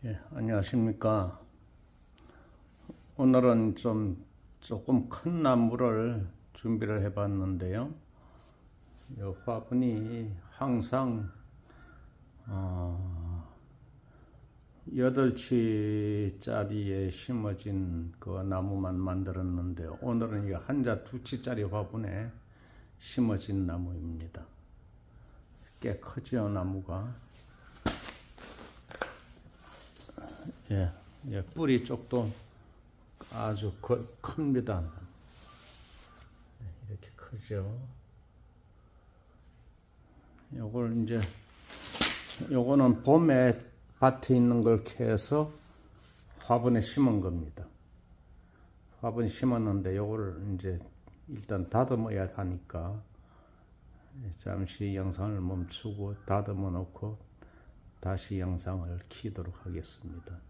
예, 안녕하십니까. 오늘은 조금 큰 나무를 준비를 해봤는데요. 이 화분이 항상 8치짜리에 심어진 그 나무만 만들었는데, 오늘은 이 한자 2치짜리 화분에 심어진 나무입니다. 꽤 크죠, 나무가. 예, 뿌리 쪽도 아주 큽니다. 이렇게 크죠. 요거는 봄에 밭에 있는 걸 캐서 화분에 심은 겁니다. 화분에 심었는데 요거를 이제 일단 다듬어야 하니까 잠시 영상을 멈추고 다듬어 놓고 다시 영상을 켜도록 하겠습니다.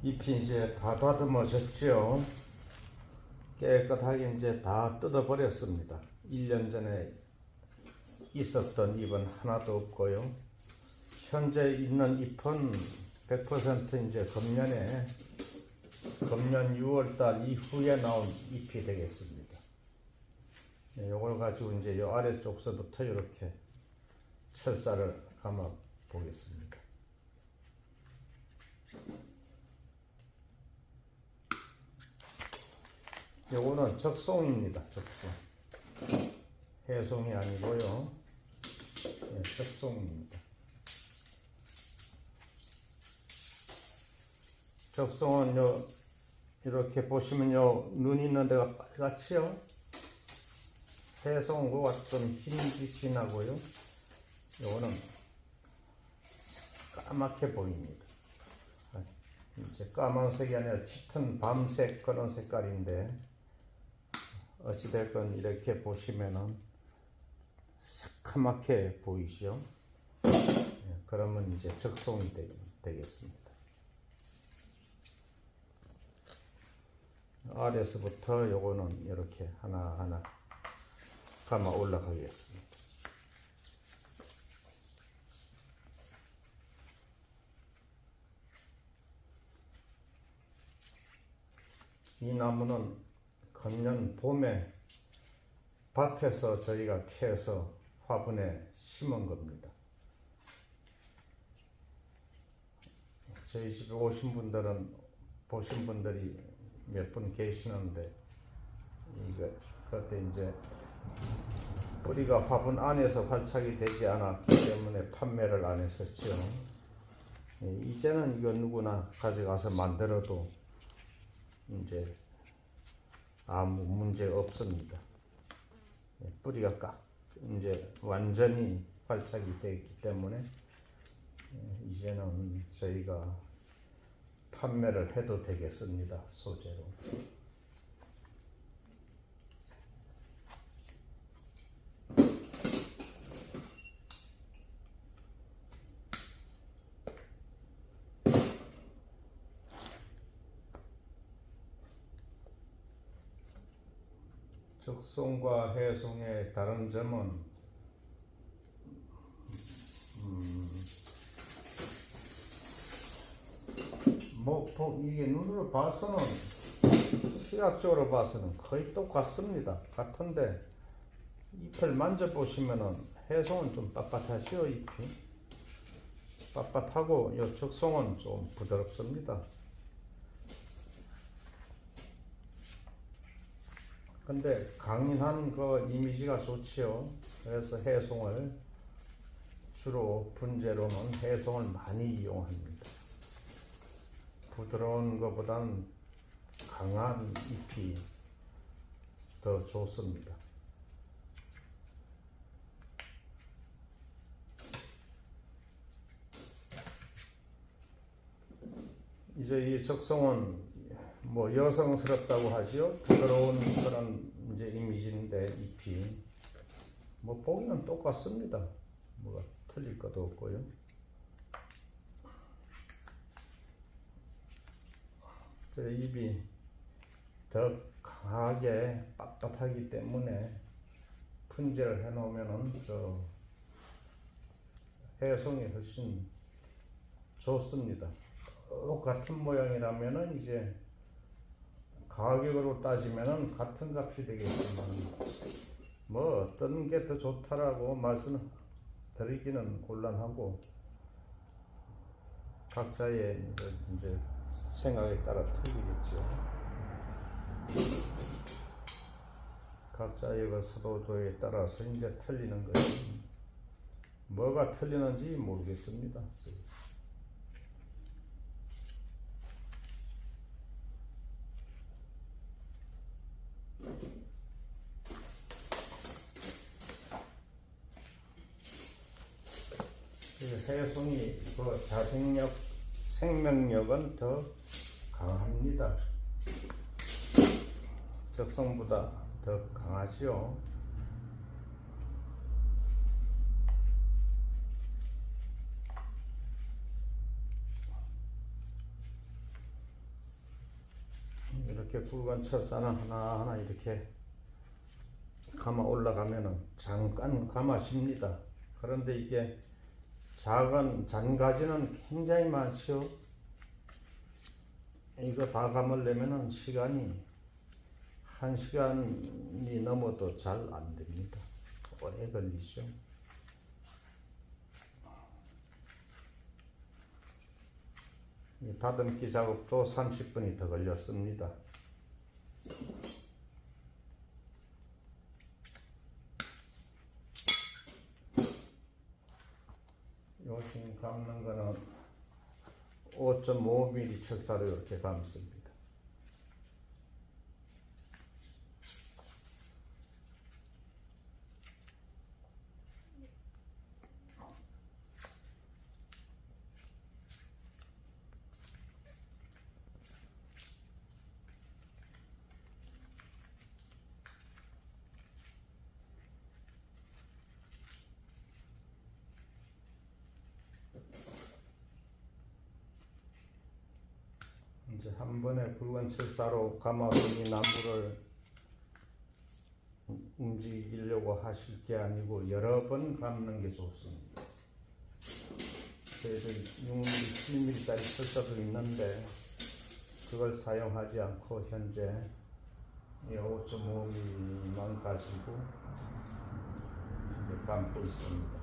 잎이 이제 다 다듬어졌죠. 깨끗하게 이제 다 뜯어버렸습니다. 1년 전에 있었던 잎은 하나도 없고요. 현재 있는 잎은 100% 이제 금년 6월달 이후에 나온 잎이 되겠습니다. 이걸 가지고 이제 이 아래쪽서부터 이렇게 철사를 감아 보겠습니다. 요거는 적송입니다. 적송. 해송이 아니고요. 적송입니다. 적송은 이렇게 보시면 눈이 있는 데가 빨갛지요. 해송과 좀 흰빛이 나고요. 요거는 까맣게 보입니다. 이제 까만색이 아니라 짙은 밤색 그런 색깔인데, 어찌됐건 이렇게 보시면은 새카맣게 보이죠. 그러면 이제 적송이 되겠습니다. 아래서부터 요거는 이렇게 하나하나 감아 올라가겠습니다. 이 나무는 금년 봄에 밭에서 저희가 캐서 화분에 심은 겁니다. 저희 집에 오신 분들은 보신 분들이 몇 분 계시는데, 그때 이제 뿌리가 화분 안에서 활착이 되지 않았기 때문에 판매를 안 했었죠. 이제는 이거 누구나 가져가서 만들어도 이제 아무 문제 없습니다. 뿌리가 이제 완전히 활착이 되어 있기 때문에 이제는 저희가 판매를 해도 되겠습니다. 소재로. 적송과 해송의 다른 점은 이게 눈으로 봐서는, 시각적으로 봐서는 거의 똑같습니다. 같은데 잎을 만져보시면은 해송은 좀 빳빳하죠. 잎이 빳빳하고 이 적송은 좀 부드럽습니다. 근데 강인한 그 이미지가 좋지요. 그래서 해송을 주로 분재로는 해송을 많이 이용합니다. 부드러운 것보다는 강한 잎이 더 좋습니다. 이제 이 적송은 뭐 여성스럽다고 하지요. 부드러운 그런 이제 이미지인데, 잎이 뭐 보기는 똑같습니다. 뭐가 틀릴 것도 없고요. 잎이 더 강하게 빳빳하기 때문에 분재를 해 놓으면은 해송이 훨씬 좋습니다. 똑같은 모양이라면은 이제 가격으로 따지면은 같은 값이 되겠지만 뭐 어떤 게 더 좋다라고 말씀드리기는 곤란하고 각자의 이제 생각에 따라 틀리겠죠. 각자의 그 서도도에 따라서 이제 틀리는 거예요. 뭐가 틀리는지 모르겠습니다. 해송이 그 자생력, 생명력은 더 강합니다. 적성보다 더 강하지요. 이렇게 굵은 철사는 하나하나 이렇게 감아 올라가면은 잠깐 감아집니다. 그런데 이게 작은 잔가지는 굉장히 많죠. 이거 다 감으려면은 시간이 1시간이 넘어도 잘 안 됩니다. 오래 걸리죠. 이 다듬기 작업도 30분이 더 걸렸습니다. 요즘 감는 거는 5.5mm 철사로 이렇게 감습니다. 이제 한 번에 굵은 철사로 감아서 이 나무를 움직이려고 하실 게 아니고 여러 번 감는 게 좋습니다. 저희들 6mm, 7mm짜리 철사도 있는데 그걸 사용하지 않고 현재 5.5mm만 가지고 감고 있습니다.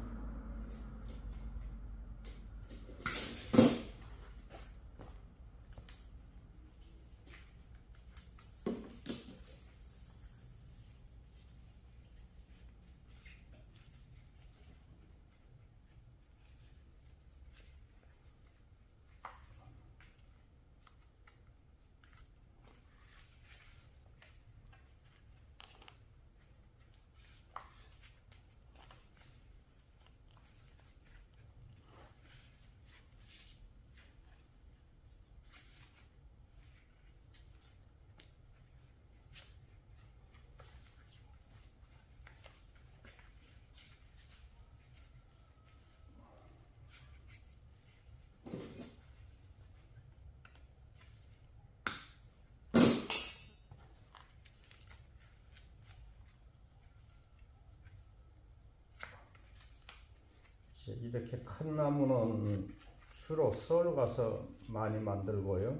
이렇게 큰 나무는 주로 서울 가서 많이 만들고요.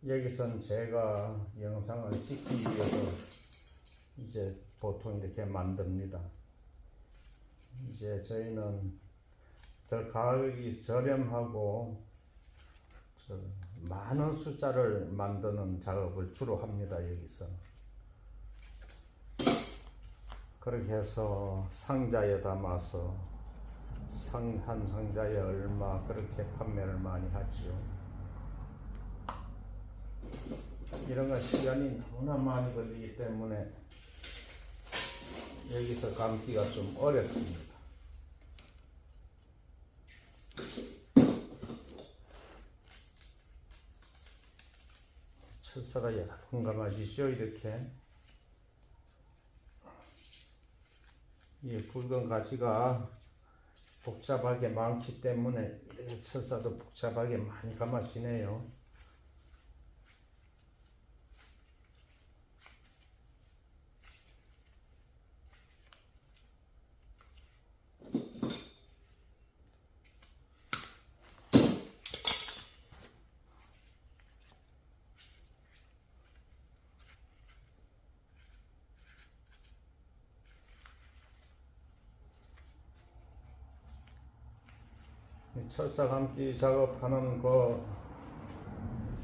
여기선 제가 영상을 찍기 위해서 이제 보통 이렇게 만듭니다. 이제 저희는 더 가격이 저렴하고 많은 숫자를 만드는 작업을 주로 합니다. 여기서 그렇게 해서 상자에 담아서 한 상자에 얼마 그렇게 판매를 많이 하지요. 이런 건 시간이 너무나 많이 걸리기 때문에 여기서 감기가 좀 어렵습니다. 철사가 여러 번 감아지죠. 이렇게 이 굵은 가지가 복잡하게 많기 때문에 이렇게 철사도 복잡하게 많이 감아지네요. 철사 감기 작업하는 거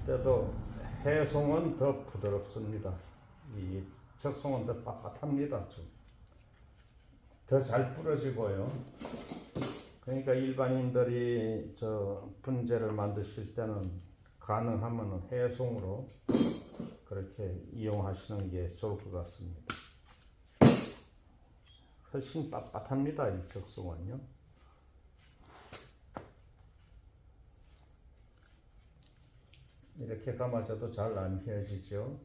때도 해송은 더 부드럽습니다. 이 적송은 더 빳빳합니다. 좀 더 잘 부러지고요. 그러니까 일반인들이 저 분재를 만드실 때는 가능하면 해송으로 그렇게 이용하시는 게 좋을 것 같습니다. 훨씬 빳빳합니다. 이 적송은요. 이렇게 감아줘도 잘 안 휘어지죠.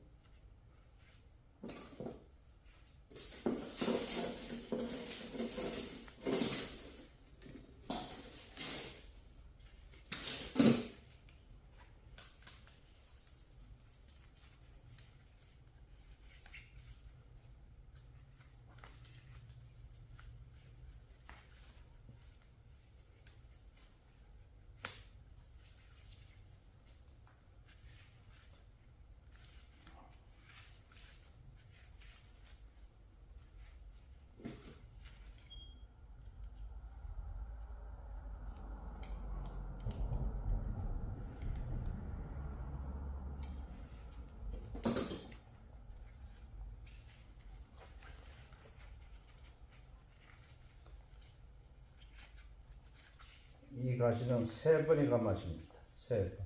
이 가시는 3번이 감아집니다. 3번.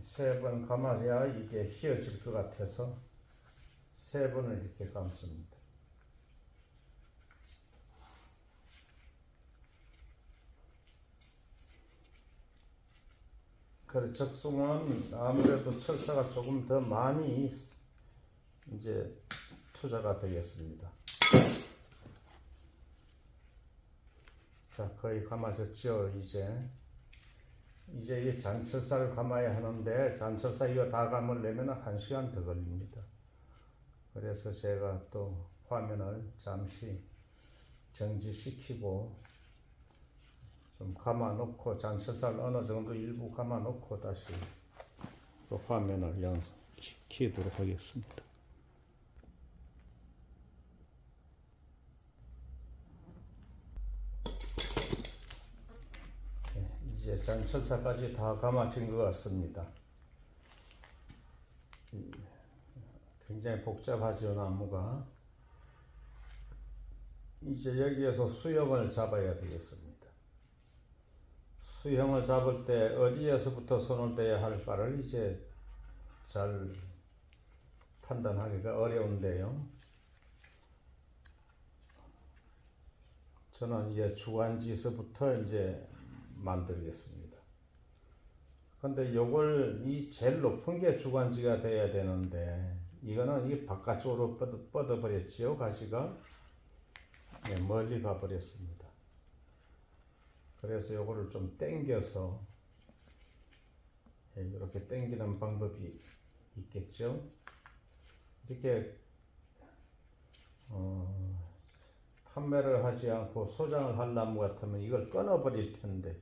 3번 감아야 이게 휘어질 것 같아서 3번을 이렇게 감습니다. 그 적송은 아무래도 철사가 조금 더 많이 이제 투자가 되겠습니다. 자, 거의 감아졌죠. 이제 이 잔철사를 감아야 하는데 잔철사 이거 다 감으려면 1시간 더 걸립니다. 그래서 제가 또 화면을 잠시 정지시키고 좀 감아 놓고 잔철사를 어느 정도 일부 감아 놓고 다시 또 화면을 키도록 하겠습니다. 이제 잔철사까지 다 감아진 것 같습니다. 굉장히 복잡하죠, 나무가. 이제 여기에서 수형을 잡아야 되겠습니다. 수형을 잡을 때 어디에서부터 손을 대야 할까를 이제 잘 판단하기가 어려운데요. 저는 이제 주간지에서부터 이제 만들겠습니다. 근데 요걸 이 제일 높은 게 주간지가 돼야 되는데 이거는 이 바깥쪽으로 뻗어 버렸지요. 가시가 네, 멀리 가 버렸습니다. 그래서 요거를 좀 당겨서 네, 이렇게 당기는 방법이 있겠죠. 이렇게 판매를 하지 않고 소장을 할 나무 같으면 이걸 끊어 버릴 텐데,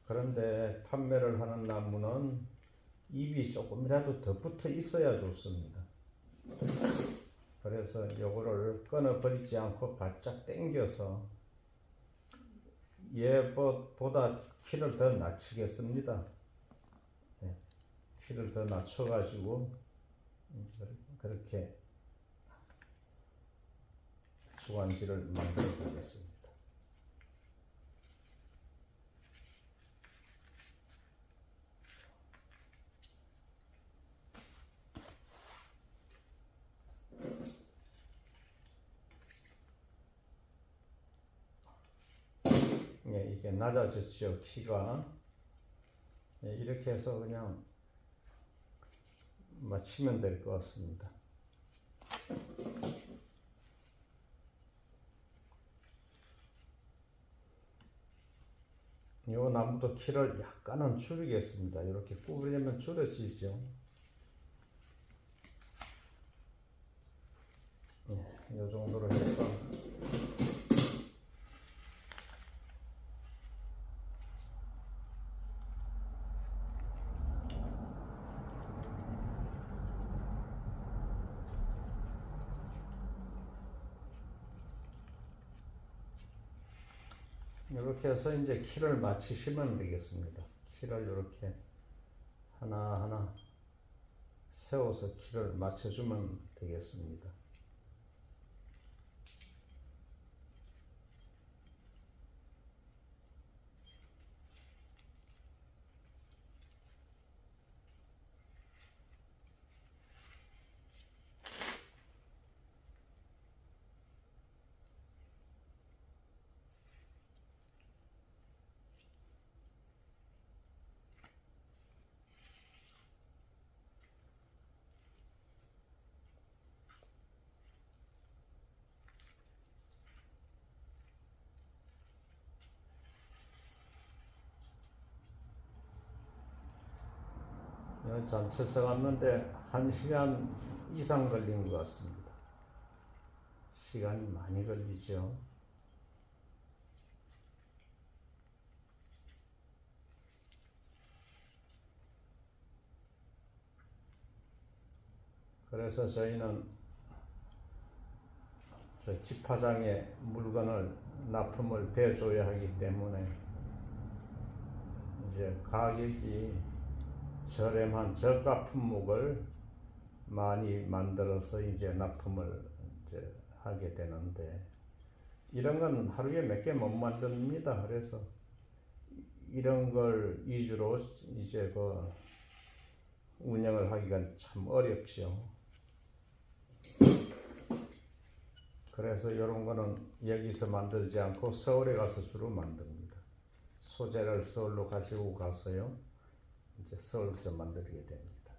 그런데 판매를 하는 나무는 잎이 조금이라도 더 붙어 있어야 좋습니다. 그래서 요거를 끊어 버리지 않고 바짝 당겨서 얘보다 키를 더 낮추겠습니다. 네, 키를 더 낮춰 가지고 그렇게 주간지를 만들어 보겠습니다. 예, 이게 낮아졌죠, 키가. 예, 이렇게 해서 그냥 맞추면 될 것 같습니다. 이 나무도 키를 약간은 줄이겠습니다. 이렇게 구부리면 줄여지죠. 예, 이 정도로 해서 이렇게 해서 이제 키를 맞추시면 되겠습니다. 키를 이렇게 하나하나 세워서 키를 맞춰주면 되겠습니다. 전철서 갔는데 1시간 이상 걸린 것 같습니다. 시간이 많이 걸리죠. 그래서 저희는 집화장에 물건을 납품을 대줘야 하기 때문에 이제 가격이 저렴한 저가 품목을 많이 만들어서 이제 납품을 이제 하게 되는데, 이런 건 하루에 몇 개 못 만듭니다. 그래서 이런 걸 위주로 이제 그 운영을 하기가 참 어렵죠. 그래서 이런 거는 여기서 만들지 않고 서울에 가서 주로 만듭니다. 소재를 서울로 가지고 가서요, 이제 서울에서 만들게 됩니다.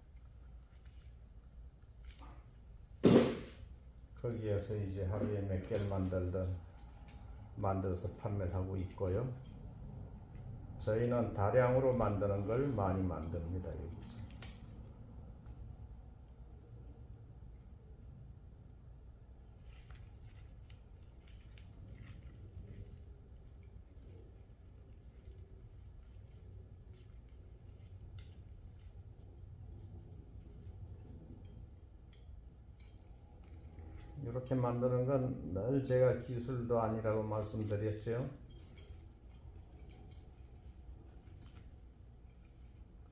거기에서 이제 하루에 몇 개를 만들어서 판매를 하고 있고요. 저희는 다량으로 만드는 걸 많이 만듭니다. 여기서. 이렇게 만드는 건 늘 제가 기술도 아니라고 말씀드렸죠.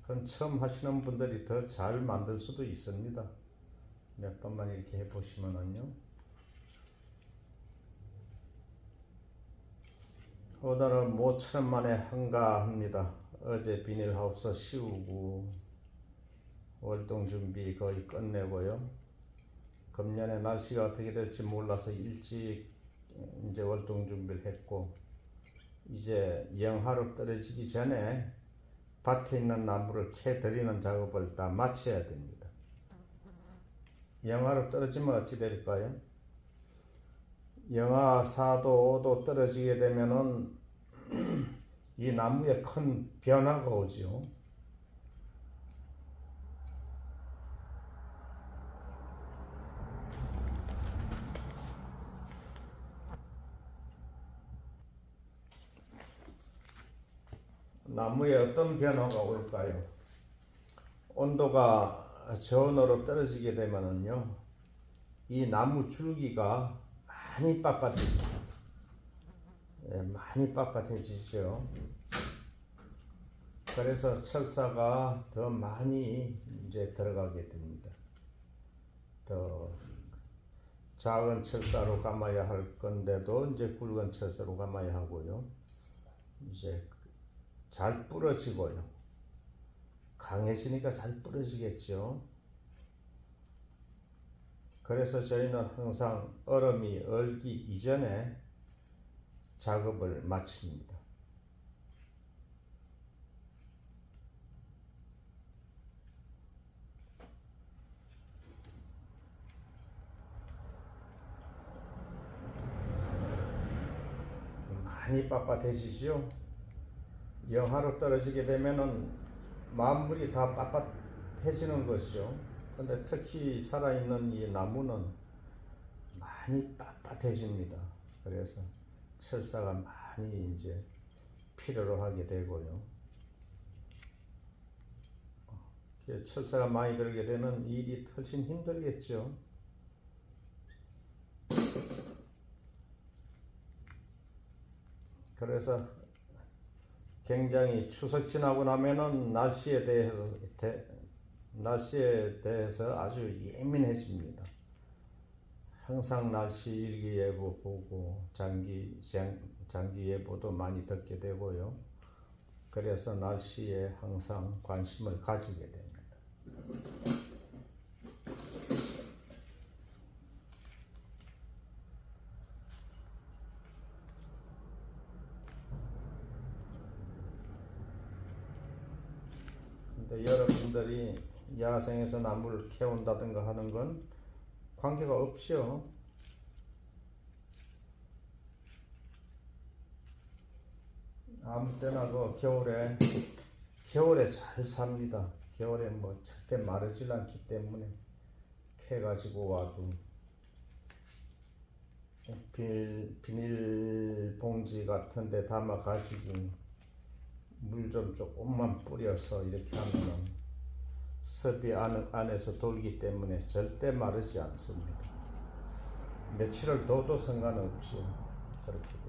그건 처음 하시는 분들이 더 잘 만들 수도 있습니다. 몇 번만 이렇게 해보시면은요. 오늘은 모처럼 만에 한가합니다. 어제 비닐하우스 씌우고 월동 준비 거의 끝내고요. 금년에 날씨가 어떻게 될지 몰라서 일찍 이제 월동 준비를 했고, 이제 영하로 떨어지기 전에 밭에 있는 나무를 캐 드리는 작업을 다 마쳐야 됩니다. 영하로 떨어지면 어찌 될까요? 영하 4도 5도 떨어지게 되면은 이 나무에 큰 변화가 오죠. 나무에 어떤 변화가 올까요? 온도가 저온으로 떨어지게 되면은요, 이 나무 줄기가 많이 빳빳해집니다. 많이 빳빳해지죠. 그래서 철사가 더 많이 이제 들어가게 됩니다. 더 작은 철사로 감아야 할 건데도 이제 굵은 철사로 감아야 하고요. 이제 잘 부러지고요. 강해지니까 잘 부러지겠죠. 그래서 저희는 항상 얼음이 얼기 이전에 작업을 마칩니다. 많이 빳빳해지죠. 영하로 떨어지게 되면은 만물이 다 빳빳해지는 것이죠. 근데 특히 살아있는 이 나무는 많이 빳빳해집니다. 그래서 철사가 많이 이제 필요로 하게 되고요. 철사가 많이 들게 되면 일이 훨씬 힘들겠죠. 그래서 굉장히 추석 지나고 나면은 날씨에 대해서 아주 예민해집니다. 항상 날씨 일기예보 보고 장기 예보도 많이 듣게 되고요. 그래서 날씨에 항상 관심을 가지게 됩니다. 근데 여러분들이 야생에서 나무를 캐온다든가 하는 건 관계가 없죠. 아무 때나 그 겨울에 잘 삽니다. 겨울에 뭐 절대 마르질 않기 때문에 캐가지고 와도 비닐봉지 같은 데 담아가지고 물 좀 조금만 뿌려서 이렇게 하면은 습이 안에서 돌기 때문에 절대 마르지 않습니다. 며칠을 둬도 상관없이 그렇게 됩니다.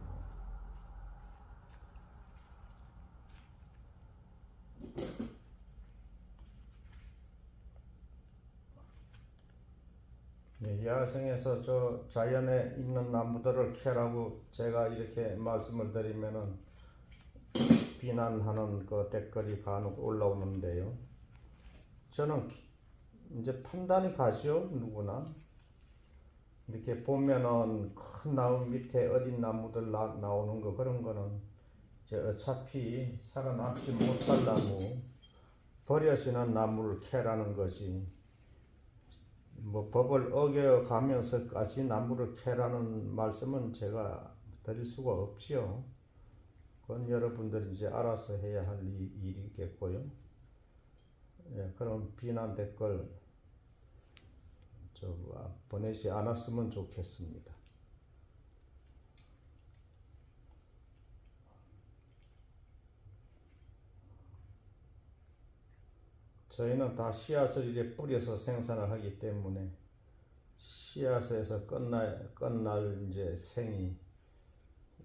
네, 야생에서 저 자연에 있는 나무들을 캐라고 제가 이렇게 말씀을 드리면은 비난하는 그 댓글이 간혹 올라오는데요. 저는 이제 판단이 가죠, 누구나. 이렇게 보면은 큰 나무 밑에 어린 나무들 나오는 거, 그런 거는 이제 어차피 살아남지 못할 나무, 버려지는 나무를 캐라는 거지. 뭐 법을 어겨가면서까지 나무를 캐라는 말씀은 제가 드릴 수가 없지요. 그건 여러분들이 이제 알아서 해야 할 일이겠고요. 예, 그런 비난 댓글 보내지 않았으면 좋겠습니다. 저희는 다 씨앗을 이제 뿌려서 생산을 하기 때문에 씨앗에서 끝날 이제 생이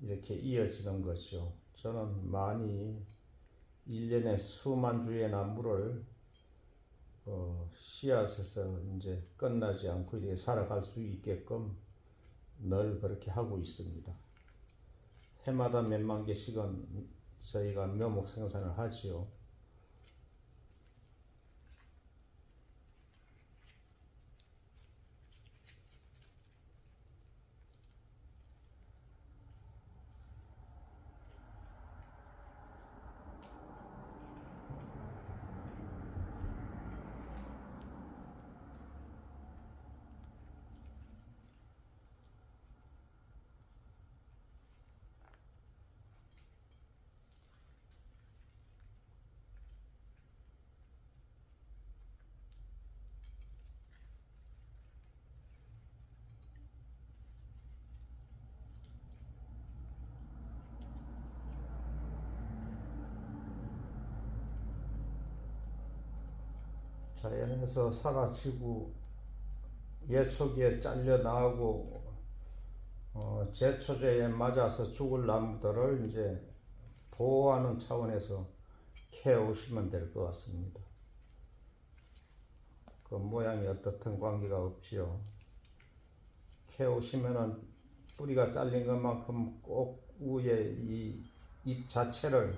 이렇게 이어지는 것이죠. 저는 많이 1년에 수만 주의 나무를 씨앗에서 이제 끝나지 않고 이렇게 살아갈 수 있게끔 늘 그렇게 하고 있습니다. 해마다 몇만 개씩은 저희가 묘목 생산을 하지요. 자연에서 사라지고 예초기에 잘려 나오고 제초제에 맞아서 죽을 나무들을 이제 보호하는 차원에서 캐오시면 될 것 같습니다. 그 모양이 어떻든 관계가 없지요. 캐오시면은 뿌리가 잘린 것만큼 꼭 위에 이 잎 자체를,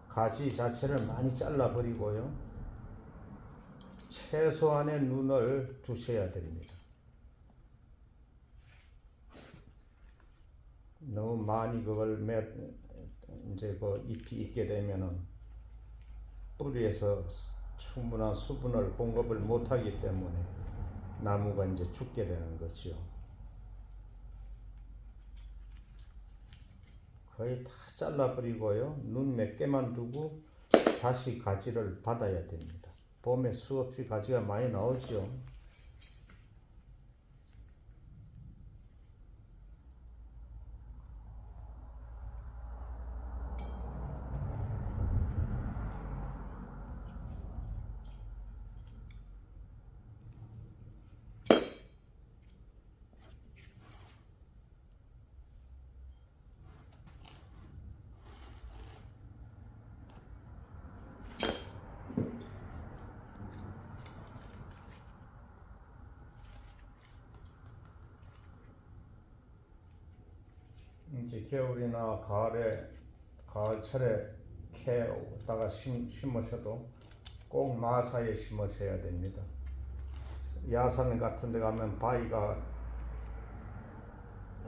가지 자체를 많이 잘라버리고요. 최소한의 눈을 두셔야 됩니다. 너무 많이 그걸 이제 그 잎이 있게 되면은 뿌리에서 충분한 수분을 공급을 못하기 때문에 나무가 이제 죽게 되는 거죠. 거의 다 잘라버리고요. 눈 몇 개만 두고 다시 가지를 받아야 됩니다. 봄에 수없이 가지가 많이 나오죠. 이제 겨울이나 가을철에 캐다가 심으셔도 꼭 마사에 심으셔야 됩니다. 야산 같은 데 가면 바위가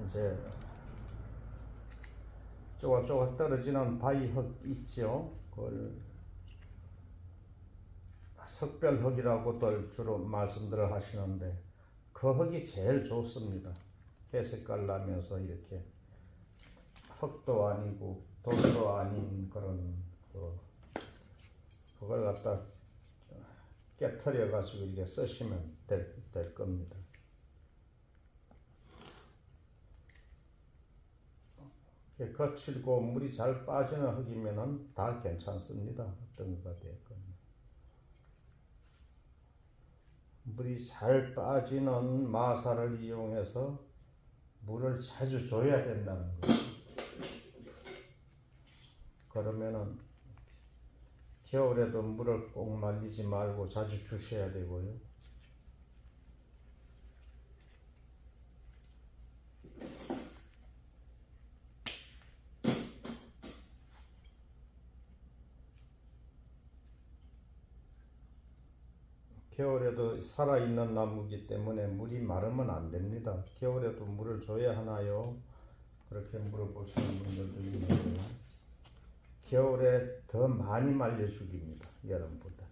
이제 조각조각 떨어지는 바위흙 있죠. 그걸 석별흙이라고들 주로 말씀들을 하시는데 그 흙이 제일 좋습니다. 회색깔 나면서 이렇게 흙도 아니고 돌도 아닌 그런 그걸 갖다 깨트려 가지고 이렇게 쓰시면 될 겁니다. 거칠고 물이 잘 빠지는 흙이면은 다 괜찮습니다. 어떤 거가 됐건. 물이 잘 빠지는 마사를 이용해서 물을 자주 줘야 된다는 거예요. 그러면은 겨울에도 물을 꼭 말리지 말고 자주 주셔야 되고요. 겨울에도 살아있는 나무이기 때문에 물이 마르면 안 됩니다. 겨울에도 물을 줘야 하나요? 그렇게 물어보시는 분들도 있는데요. 겨울에 더 많이 말려 죽입니다. 여름보다.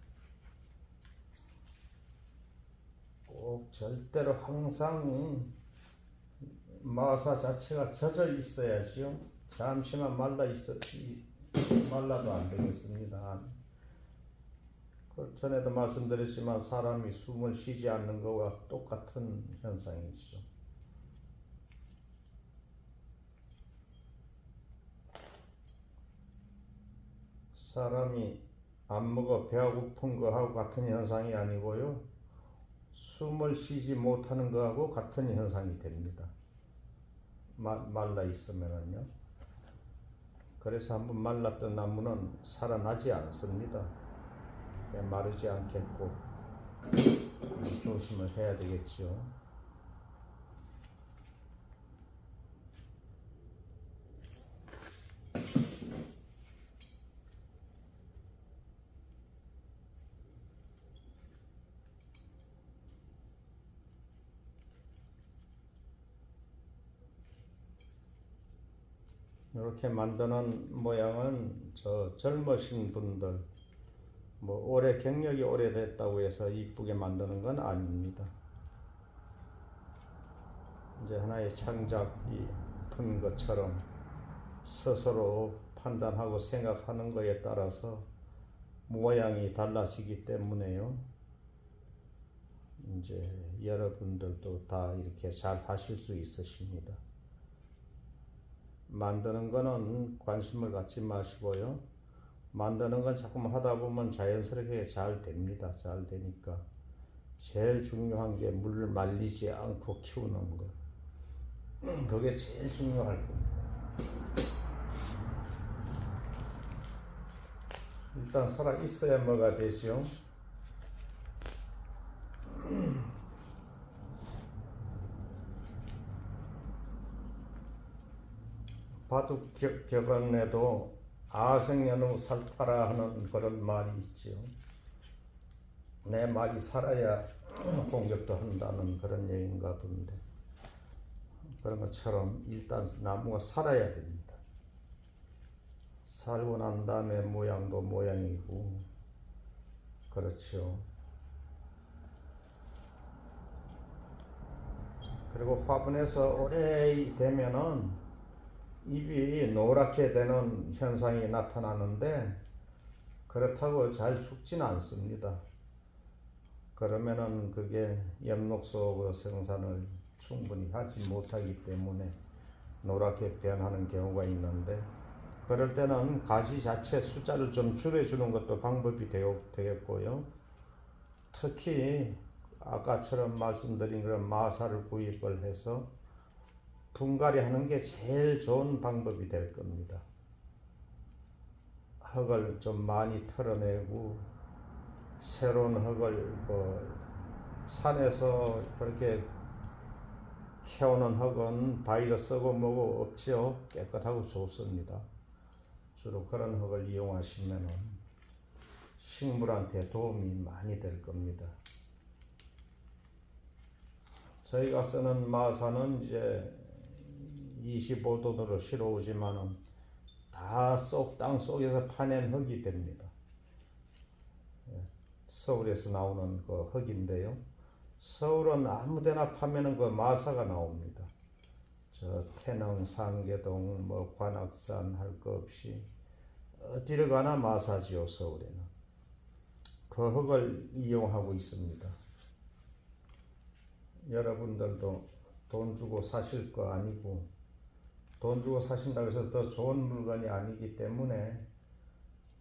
꼭 절대로 항상 마사 자체가 젖어 있어야지요. 잠시만 말라도 안 되겠습니다. 전에도 말씀드렸지만 사람이 숨을 쉬지 않는 것과 똑같은 현상이죠. 사람이 안 먹어 배가 고픈 거하고 같은 현상이 아니고요. 숨을 쉬지 못하는 거하고 같은 현상이 됩니다. 말라 있으면은요. 그래서 한번 말랐던 나무는 살아나지 않습니다. 마르지 않겠고 조심을 해야 되겠죠. 이렇게 만드는 모양은 젊으신 분들 오래 경력이 오래됐다고 해서 이쁘게 만드는 건 아닙니다. 이제 하나의 창작이 푼 것처럼 스스로 판단하고 생각하는 것에 따라서 모양이 달라지기 때문에요. 이제 여러분들도 다 이렇게 잘 하실 수 있으십니다. 만드는 거는 관심을 갖지 마시고요. 만드는 건 자꾸만 하다 보면 자연스럽게 잘 됩니다. 잘 되니까 제일 중요한 게 물을 말리지 않고 키우는 거. 그게 제일 중요할 겁니다. 일단 살아 있어야 뭐가 되죠? 바둑 격언에도 아생연우 살타라 하는 그런 말이 있지요. 내 말이 살아야 공격도 한다는 그런 얘기인가 본데 그런 것처럼 일단 나무가 살아야 됩니다. 살고 난 다음에 모양도 모양이고 그렇죠. 그리고 화분에서 오래 되면은 잎이 노랗게 되는 현상이 나타나는데 그렇다고 잘 죽지는 않습니다. 그러면은 그게 엽록소 생산을 충분히 하지 못하기 때문에 노랗게 변하는 경우가 있는데 그럴 때는 가지 자체 숫자를 좀 줄여주는 것도 방법이 되겠고요. 특히 아까처럼 말씀드린 그런 마사를 구입을 해서 분갈이 하는 게 제일 좋은 방법이 될 겁니다. 흙을 좀 많이 털어내고 새로운 흙을 산에서 그렇게 해오는 흙은 바이러스고 뭐고 없지요. 깨끗하고 좋습니다. 주로 그런 흙을 이용하시면 식물한테 도움이 많이 될 겁니다. 저희가 쓰는 마사는 이제 25도로 실어오지만은 다 땅 속에서 파낸 흙이 됩니다. 서울에서 나오는 그 흙인데요. 서울은 아무데나 파면은 그 마사가 나옵니다. 저 태릉, 상계동, 뭐 관악산 할 거 없이 어디를 가나 마사지요. 서울에는 그 흙을 이용하고 있습니다. 여러분들도 돈 주고 사실 거 아니고 돈 주고 사신다고 해서 더 좋은 물건이 아니기 때문에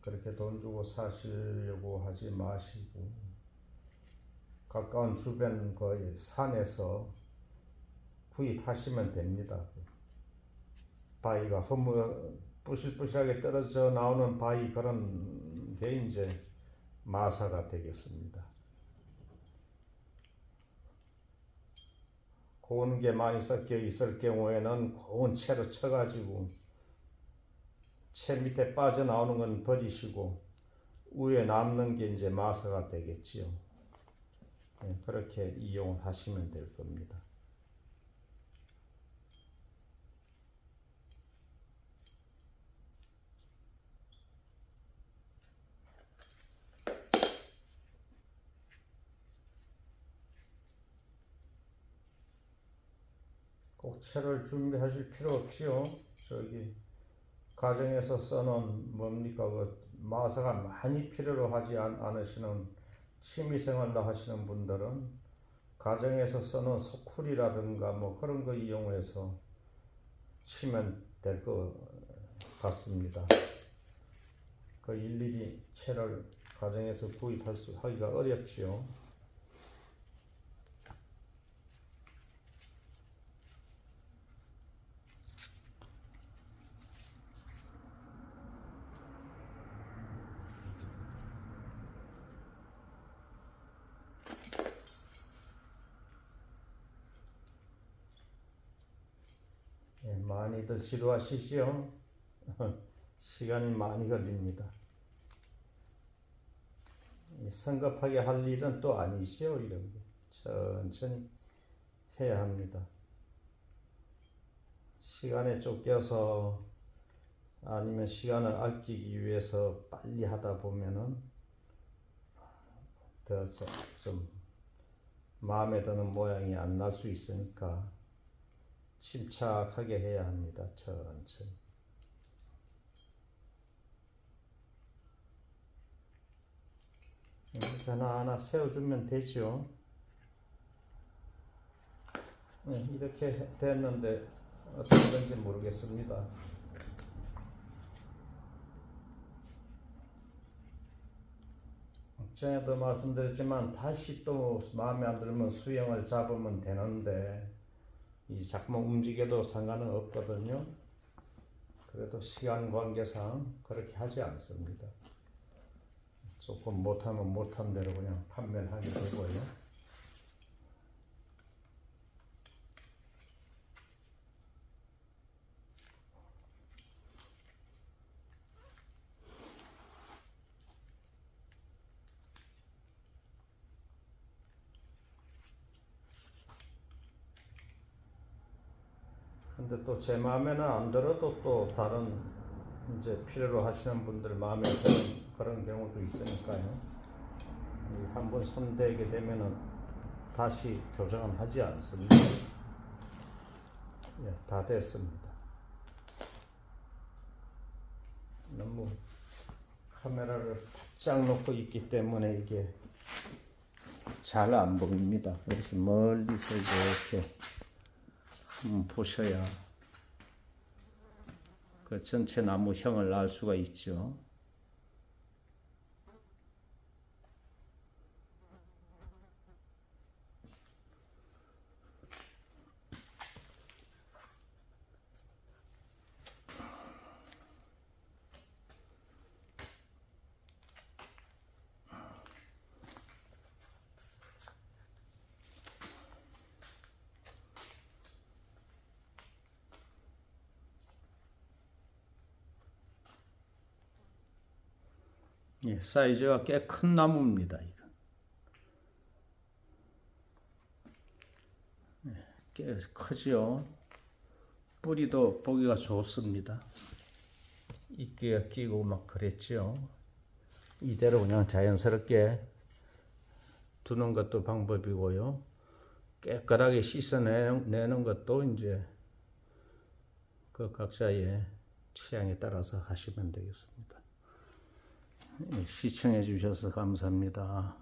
그렇게 돈 주고 사시려고 하지 마시고 가까운 주변 거의 산에서 구입하시면 됩니다. 바위가 부실부실하게 떨어져 나오는 바위 그런 게 이제 마사가 되겠습니다. 고운 게 많이 섞여 있을 경우에는 고운 채로 쳐가지고 채 밑에 빠져나오는 건 버리시고 위에 남는 게 이제 마사가 되겠지요. 네, 그렇게 이용하시면 될 겁니다. 꼭 채를 준비하실 필요 없이요. 저기 가정에서 써놓은 뭡니까 그 마사가 많이 필요로 하지 않으시는 취미생활로 하시는 분들은 가정에서 써놓은 소쿠리라든가 뭐 그런 거 이용해서 치면 될 것 같습니다. 그 일일이 채를 가정에서 하기가 어렵지요. 예, 많이들 지루하시지요? 시간이 많이 걸립니다. 성급하게 할 일은 또 아니지요. 이런 게 천천히 해야 합니다. 시간에 쫓겨서 아니면 시간을 아끼기 위해서 빨리 하다 보면은 더 좀 마음에 드는 모양이 안 날 수 있으니까 침착하게 해야 합니다. 천천히. 이렇게 하나하나 세워주면 되죠. 네, 이렇게 됐는데 어떻게 된지 모르겠습니다. 전에도 말씀드렸지만 다시 또 마음에 안 들면 수영을 잡으면 되는데 이 자꾸만 움직여도 상관은 없거든요. 그래도 시간 관계상 그렇게 하지 않습니다. 조금 못하면 못한 대로 그냥 판매를 하게 되고요. 근데 또 제 마음에는 안 들어도 또 다른 이제 필요로 하시는 분들 마음에 드는 그런 경우도 있으니까요. 한번 손대게 되면은 다시 교정은 하지 않습니다. 예, 다 됐습니다. 너무 카메라를 바짝 놓고 있기 때문에 이게 잘 안 보입니다. 그래서 멀리서 이렇게 보셔야 그 전체 나무형을 알 수가 있죠. 예, 사이즈가 꽤 큰 나무입니다. 이거. 예, 꽤 크죠. 뿌리도 보기가 좋습니다. 이끼가 끼고 막 그랬죠. 이대로 그냥 자연스럽게 두는 것도 방법이고요. 깨끗하게 씻어내는 것도 이제 그 각자의 취향에 따라서 하시면 되겠습니다. 시청해 주셔서 감사합니다.